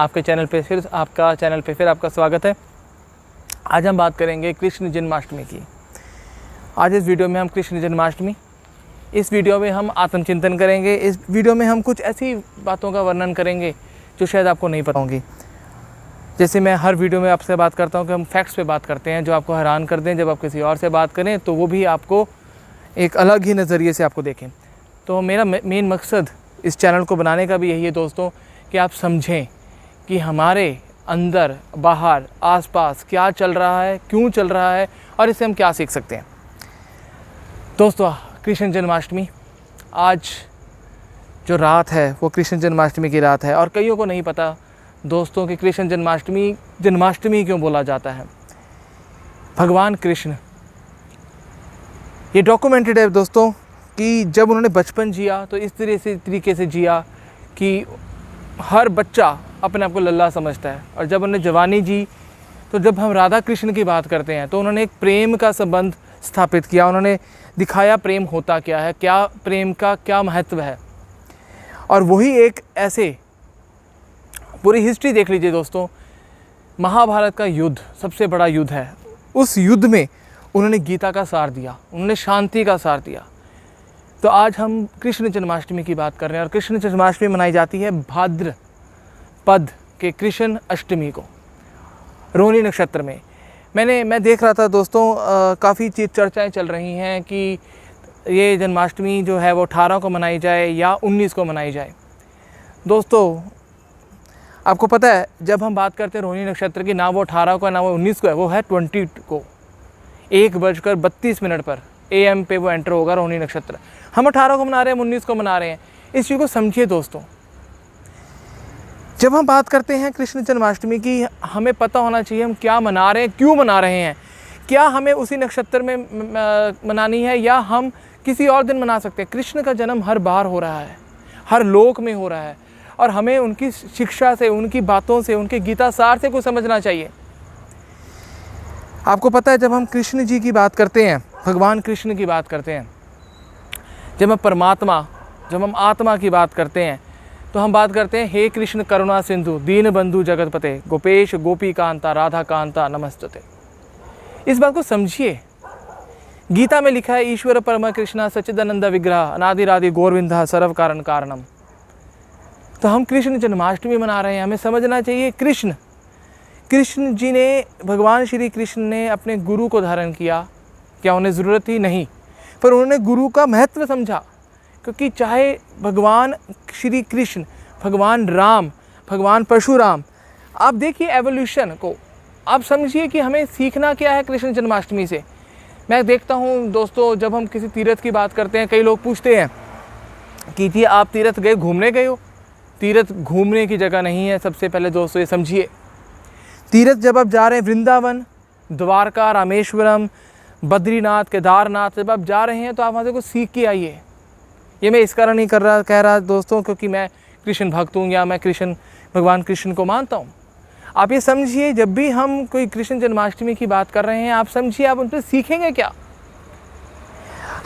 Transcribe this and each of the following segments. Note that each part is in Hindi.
आपका चैनल पे फिर आपका स्वागत है। आज हम बात करेंगे कृष्ण जन्माष्टमी की। आज इस वीडियो में हम कृष्ण जन्माष्टमी, इस वीडियो में हम आत्मचिंतन करेंगे। इस वीडियो में हम कुछ ऐसी बातों का वर्णन करेंगे जो शायद आपको नहीं पता होंगी। जैसे मैं हर वीडियो में आपसे बात करता हूँ कि हम फैक्ट्स पे बात करते हैं जो आपको हैरान कर दें। जब आप किसी और से बात करें तो वो भी आपको एक अलग ही नज़रिए से आपको देखें। तो मेरा मेन मकसद इस चैनल को बनाने का भी यही है दोस्तों, कि आप समझें कि हमारे अंदर बाहर आसपास क्या चल रहा है, क्यों चल रहा है और इससे हम क्या सीख सकते हैं। दोस्तों, कृष्ण जन्माष्टमी, आज जो रात है वो कृष्ण जन्माष्टमी की रात है। और कईयों को नहीं पता दोस्तों कि कृष्ण जन्माष्टमी क्यों बोला जाता है। भगवान कृष्ण, ये डॉक्यूमेंटेड है दोस्तों कि जब उन्होंने बचपन जिया तो इस तरीके से जिया कि हर बच्चा अपने आप को लल्ला समझता है। और जब उन्होंने जवानी जी तो जब हम राधा कृष्ण की बात करते हैं तो उन्होंने एक प्रेम का संबंध स्थापित किया। उन्होंने दिखाया प्रेम होता क्या है, क्या प्रेम का क्या महत्व है। और वही एक ऐसे पूरी हिस्ट्री देख लीजिए दोस्तों, महाभारत का युद्ध सबसे बड़ा युद्ध है। उस युद्ध में उन्होंने गीता का सार दिया, उन्होंने शांति का सार दिया। तो आज हम कृष्ण जन्माष्टमी की बात कर रहे हैं। और कृष्ण जन्माष्टमी मनाई जाती है भाद्रपद के कृष्ण अष्टमी को, रोहिणी नक्षत्र में। मैं देख रहा था दोस्तों, काफ़ी चर्चाएं चल रही हैं कि ये जन्माष्टमी जो है वो 18 को मनाई जाए या 19 को मनाई जाए। दोस्तों, आपको पता है जब हम बात करते हैं रोहिणी नक्षत्र की, ना वो 18 को है ना वो 19 को है, वो है 20 को 1:32 पर AM पे वो एंटर होगा रोहिणी नक्षत्र। हम 18 को मना रहे हैं, हम 19 को मना रहे हैं। इस चीज़ को समझिए दोस्तों। जब हम बात करते हैं कृष्ण जन्माष्टमी की, हमें पता होना चाहिए हम क्या मना रहे हैं, क्यों मना रहे हैं। क्या हमें उसी नक्षत्र में मनानी है या हम किसी और दिन मना सकते हैं। कृष्ण का जन्म हर बार हो रहा है, हर लोक में हो रहा है। और हमें उनकी शिक्षा से, उनकी बातों से, उनके गीता सार से कुछ समझना चाहिए। आपको पता है जब हम कृष्ण जी की बात करते हैं, भगवान कृष्ण की बात करते हैं, जब हम आत्मा की बात करते हैं तो हम बात करते हैं हे कृष्ण करुणा सिंधु दीन बंधु जगतपते गोपेश गोपी कांता राधा कांता नमस्तुते। इस बात को समझिए। गीता में लिखा है ईश्वर परम कृष्ण सच्चिदानंद विग्रह अनादिरादि गौरविंदा सर्व कारण कारणम। तो हम कृष्ण जन्माष्टमी मना रहे हैं, हमें समझना चाहिए कृष्ण जी ने, भगवान श्री कृष्ण ने अपने गुरु को धारण किया। क्या उन्हें ज़रूरत थी? नहीं, पर उन्होंने गुरु का महत्व समझा। क्योंकि चाहे भगवान श्री कृष्ण, भगवान राम, भगवान परशुराम, आप देखिए एवोल्यूशन को, आप समझिए कि हमें सीखना क्या है कृष्ण जन्माष्टमी से। मैं देखता हूँ दोस्तों, जब हम किसी तीर्थ की बात करते हैं, कई लोग पूछते हैं कि जी आप तीर्थ गए, घूमने गए हो? तीर्थ घूमने की जगह नहीं है। सबसे पहले दोस्तों ये समझिए, तीर्थ जब आप जा रहे हैं, वृंदावन, द्वारका, रामेश्वरम, बद्रीनाथ, केदारनाथ, जब आप जा रहे हैं तो आप वहाँ से कुछ सीख के आइए। ये मैं इस कारण नहीं कह रहा दोस्तों क्योंकि मैं कृष्ण भक्त हूँ या मैं भगवान कृष्ण को मानता हूँ। आप ये समझिए, जब भी हम कोई कृष्ण जन्माष्टमी की बात कर रहे हैं, आप समझिए आप उन पर सीखेंगे क्या।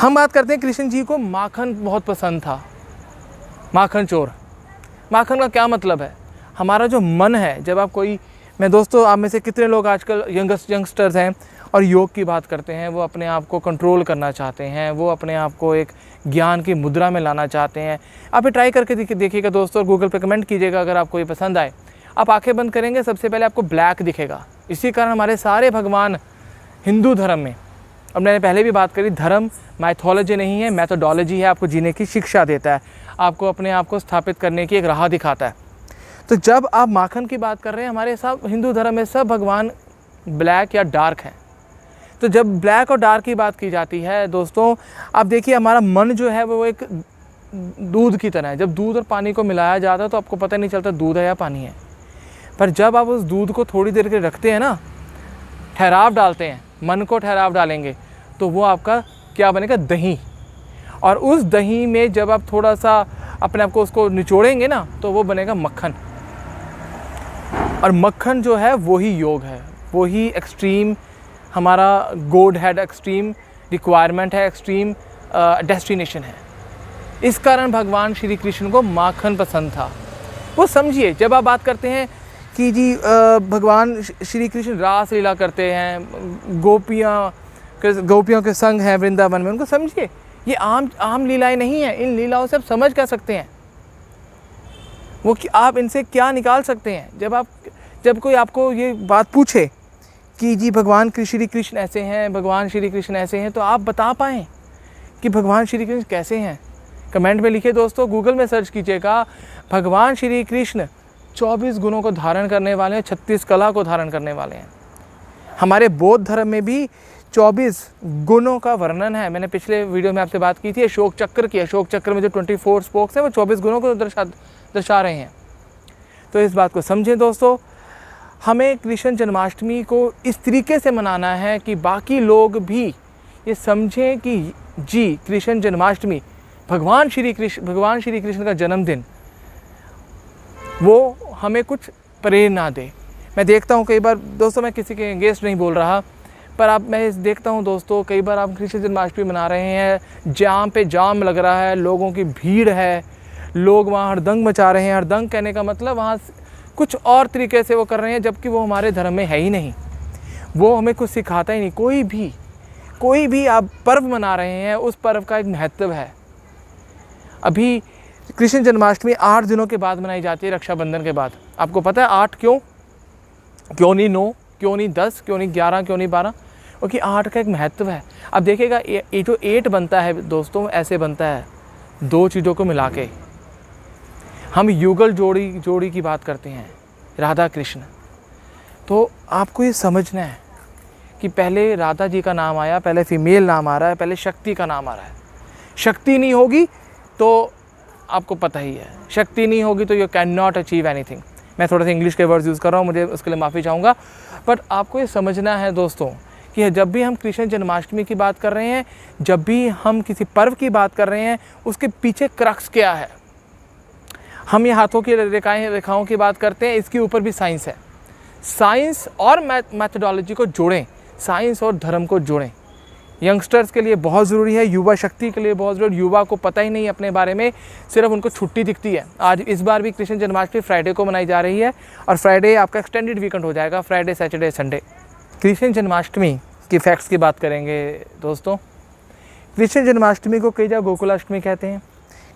हम बात करते हैं कृष्ण जी को माखन बहुत पसंद था, माखन चोर। माखन का क्या मतलब है? हमारा जो मन है, जब आप मैं दोस्तों, आप में से कितने लोग आजकल यंगस्टर्स हैं और योग की बात करते हैं, वो अपने आप को कंट्रोल करना चाहते हैं, वो अपने आप को एक ज्ञान की मुद्रा में लाना चाहते हैं। आप ये ट्राई करके देखिएगा दोस्तों, और गूगल पे कमेंट कीजिएगा अगर आपको ये पसंद आए। आप आंखें बंद करेंगे, सबसे पहले आपको ब्लैक दिखेगा। इसी कारण हमारे सारे भगवान हिंदू धर्म में, और मैंने पहले भी बात करी, धर्म माइथोलॉजी नहीं है, मैथोडोलॉजी है। आपको जीने की शिक्षा देता है, आपको अपने आप को स्थापित करने की एक राह दिखाता है। तो जब आप माखन की बात कर रहे हैं, हमारे सब हिंदू धर्म में सब भगवान ब्लैक या डार्क हैं। तो जब ब्लैक और डार्क की बात की जाती है दोस्तों, आप देखिए हमारा मन जो है वो एक दूध की तरह है। जब दूध और पानी को मिलाया जाता है तो आपको पता नहीं चलता दूध है या पानी है। पर जब आप उस दूध को थोड़ी देर के रखते हैं ना, ठहराव डालते हैं, मन को ठहराव डालेंगे, तो वो आपका क्या बनेगा? दही। और उस दही में जब आप थोड़ा सा अपने आप को उसको निचोड़ेंगे ना, तो वो बनेगा मक्खन। और मक्खन जो है वही योग है, वही एक्सट्रीम हमारा गॉड हेड एक्सट्रीम रिक्वायरमेंट है, एक्सट्रीम डेस्टिनेशन है। इस कारण भगवान श्री कृष्ण को माखन पसंद था। वो समझिए, जब आप बात करते हैं कि जी भगवान श्री कृष्ण रास लीला करते हैं, गोपियों के संग हैं वृंदावन में, उनको समझिए। ये आम लीलाएं नहीं हैं। इन लीलाओं से आप समझ क्या सकते हैं, वो कि आप इनसे क्या निकाल सकते हैं। जब कोई आपको ये बात पूछे कि जी भगवान श्री कृष्ण ऐसे हैं, भगवान श्री कृष्ण ऐसे हैं, तो आप बता पाएँ कि भगवान श्री कृष्ण कैसे हैं। कमेंट में लिखिए दोस्तों, गूगल में सर्च कीजिएगा, भगवान श्री कृष्ण 24 गुणों को धारण करने वाले हैं, 36 कला को धारण करने वाले हैं। हमारे बौद्ध धर्म में भी 24 गुणों का वर्णन है। मैंने पिछले वीडियो में आपसे बात की थी अशोक चक्र की। अशोक चक्र में जो 24 स्पोक्स हैं वो 24 गुणों को दर्शा रहे हैं। तो इस बात को समझें दोस्तों, हमें कृष्ण जन्माष्टमी को इस तरीके से मनाना है कि बाकी लोग भी ये समझें कि जी कृष्ण जन्माष्टमी भगवान श्री कृष्ण का जन्मदिन, वो हमें कुछ प्रेरणा दे। मैं देखता हूँ कई बार दोस्तों, मैं किसी के अगेंस्ट नहीं बोल रहा, पर मैं देखता हूँ दोस्तों, कई बार आप कृष्ण जन्माष्टमी मना रहे हैं, जाम पे जाम लग रहा है, लोगों की भीड़ है, लोग वहाँ हड़दंग मचा रहे हैं। हड़दंग कहने का मतलब वहाँ कुछ और तरीके से वो कर रहे हैं, जबकि वो हमारे धर्म में है ही नहीं, वो हमें कुछ सिखाता ही नहीं। कोई भी आप पर्व मना रहे हैं, उस पर्व का एक महत्व है। अभी कृष्ण जन्माष्टमी 8 दिनों के बाद मनाई जाती है, रक्षाबंधन के बाद। आपको पता है 8 क्यों नहीं 9, क्यों नहीं 10, क्यों नहीं 11, क्यों नहीं 12? क्योंकि 8 का एक महत्व है। अब देखिएगा, ये जो 8 बनता है दोस्तों, ऐसे बनता है 2 चीज़ों को मिला के। हम युगल जोड़ी की बात करते हैं, राधा कृष्ण। तो आपको ये समझना है कि पहले राधा जी का नाम आया, पहले फीमेल नाम आ रहा है, पहले शक्ति का नाम आ रहा है। शक्ति नहीं होगी तो आपको पता ही है, शक्ति नहीं होगी तो you can not achieve anything. मैं थोड़ा सा इंग्लिश के वर्ड्स यूज़ कर रहा हूँ, मुझे उसके लिए माफ़ी चाहूँगा। बट आपको ये समझना है दोस्तों कि जब भी हम कृष्ण जन्माष्टमी की बात कर रहे हैं, जब भी हम किसी पर्व की बात कर रहे हैं, उसके पीछे क्रक्स क्या है। हम ये हाथों की रेखाओं की बात करते हैं, इसके ऊपर भी साइंस है। साइंस और मैथडोलॉजी को जोड़ें, साइंस और धर्म को जोड़ें। यंगस्टर्स के लिए बहुत ज़रूरी है, युवा शक्ति के लिए बहुत ज़रूरी। युवा को पता ही नहीं अपने बारे में, सिर्फ उनको छुट्टी दिखती है। आज इस बार भी कृष्ण जन्माष्टमी फ्राइडे को मनाई जा रही है, और फ्राइडे आपका एक्सटेंडेड वीकेंड हो जाएगा, Friday Saturday Sunday. Krishna Janmashtami की फैक्ट्स की बात करेंगे दोस्तों। कृष्ण जन्माष्टमी को कई जगह गोकुलाष्टमी कहते हैं,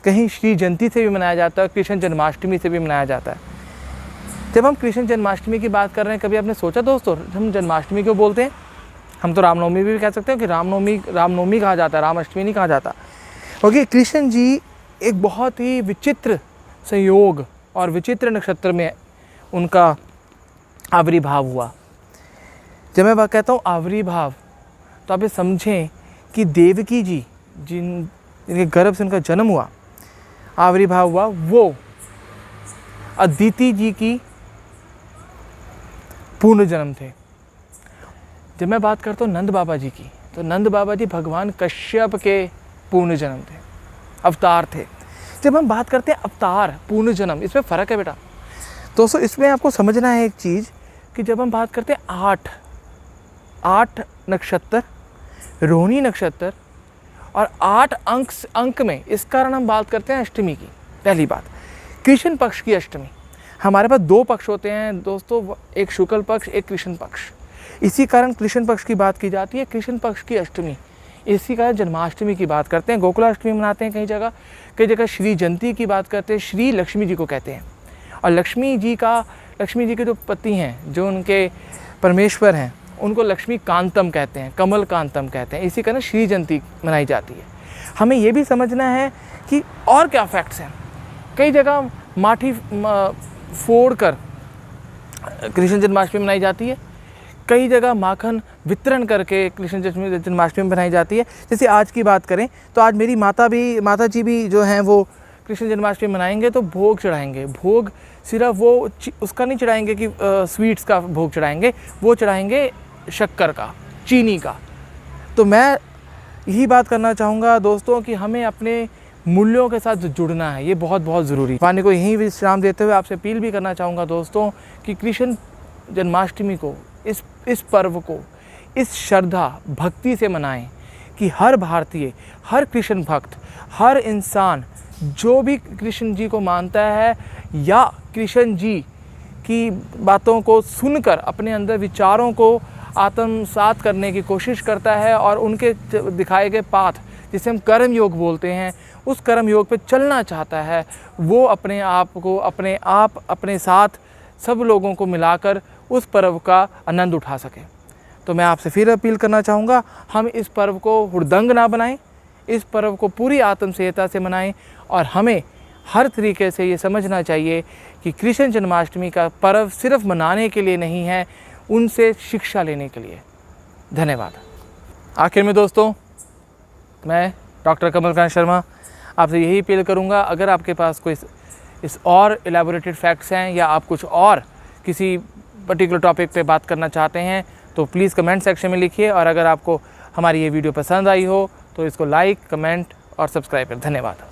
कहीं श्री जयंती से भी मनाया जाता है, कृष्ण जन्माष्टमी से भी मनाया जाता है। जब हम कृष्ण जन्माष्टमी की बात कर रहे हैं, कभी आपने सोचा दोस्तों हम जन्माष्टमी क्यों बोलते हैं? हम तो रामनवमी भी कह सकते हैं कि रामनवमी कहा जाता है, रामाष्टमी नहीं कहा जाता। क्योंकि कृष्ण जी एक बहुत ही विचित्र संयोग और विचित्र नक्षत्र में उनका आविर्भाव हुआ। जब मैं बात कहता हूँ आविर्भाव, तो आप ये समझें कि देवकी जी जिनके गर्भ से उनका जन्म हुआ, आविर्भाव हुआ, वो अदिति जी की पूर्ण जन्म थे। जब मैं बात करता हूँ नंद बाबा जी की, तो नंद बाबा जी भगवान कश्यप के पूर्ण जन्म थे, अवतार थे। जब हम बात करते हैं अवतार पूर्ण जन्म, इसमें फ़र्क है बेटा दोस्तों। इसमें आपको समझना है एक चीज़ कि जब हम बात करते हैं 8 नक्षत्र, रोहिणी नक्षत्र और 8 अंक में, इस कारण हम बात करते हैं अष्टमी की। पहली बात, कृष्ण पक्ष की अष्टमी। हमारे पास 2 पक्ष होते हैं दोस्तों, एक शुक्ल पक्ष, एक कृष्ण पक्ष। इसी कारण कृष्ण पक्ष की बात की जाती है, कृष्ण पक्ष की अष्टमी। इसी कारण जन्माष्टमी की बात करते हैं, गोकुलाष्टमी मनाते हैं कई जगह श्री जयंती की बात करते हैं, श्री लक्ष्मी जी को कहते हैं। और लक्ष्मी जी के जो पति हैं, जो उनके परमेश्वर हैं, उनको लक्ष्मी कांतम कहते हैं, कमल कांतम कहते हैं। इसी कारण श्री जयंती मनाई जाती है। हमें ये भी समझना है कि और क्या फैक्ट्स हैं। कई जगह माठी फोड़ कर कृष्ण जन्माष्टमी मनाई जाती है, कई जगह माखन वितरण करके कृष्ण जन्माष्टमी मनाई जाती है। जैसे आज की बात करें तो आज मेरी माता जी भी जो हैं वो कृष्ण जन्माष्टमी मनाएंगे, तो भोग चढ़ाएंगे। भोग सिर्फ वो उसका नहीं चढ़ाएंगे कि स्वीट्स का भोग चढ़ाएंगे, वो चढ़ाएंगे शक्कर का, चीनी का। तो मैं यही बात करना चाहूँगा दोस्तों कि हमें अपने मूल्यों के साथ जुड़ना है, ये बहुत बहुत ज़रूरी। वाणी को यहीं विश्राम देते हुए आपसे अपील भी करना चाहूँगा दोस्तों कि कृष्ण जन्माष्टमी को, इस पर्व को इस श्रद्धा भक्ति से मनाएं कि हर भारतीय, हर कृष्ण भक्त, हर इंसान जो भी कृष्ण जी को मानता है या कृष्ण जी की बातों को सुनकर अपने अंदर विचारों को आत्मसात करने की कोशिश करता है और उनके दिखाए गए पाथ, जिसे हम कर्म योग बोलते हैं, उस कर्म योग पे चलना चाहता है, वो अपने आप को अपने साथ सब लोगों को मिलाकर उस पर्व का आनंद उठा सके। तो मैं आपसे फिर अपील करना चाहूँगा, हम इस पर्व को हुड़दंग ना बनाएं, इस पर्व को पूरी आत्मसंयता से मनाएं और हमें हर तरीके से ये समझना चाहिए कि कृष्ण जन्माष्टमी का पर्व सिर्फ मनाने के लिए नहीं है, उनसे शिक्षा लेने के लिए। धन्यवाद। आखिर में दोस्तों, मैं डॉक्टर कमलकांत शर्मा आपसे यही अपील करूँगा, अगर आपके पास कोई इस और एलैबोरेटेड फैक्ट्स हैं या आप कुछ और किसी पर्टिकुलर टॉपिक पे बात करना चाहते हैं तो प्लीज़ कमेंट सेक्शन में लिखिए, और अगर आपको हमारी ये वीडियो पसंद आई हो तो इसको लाइक, कमेंट और सब्सक्राइब करें। धन्यवाद।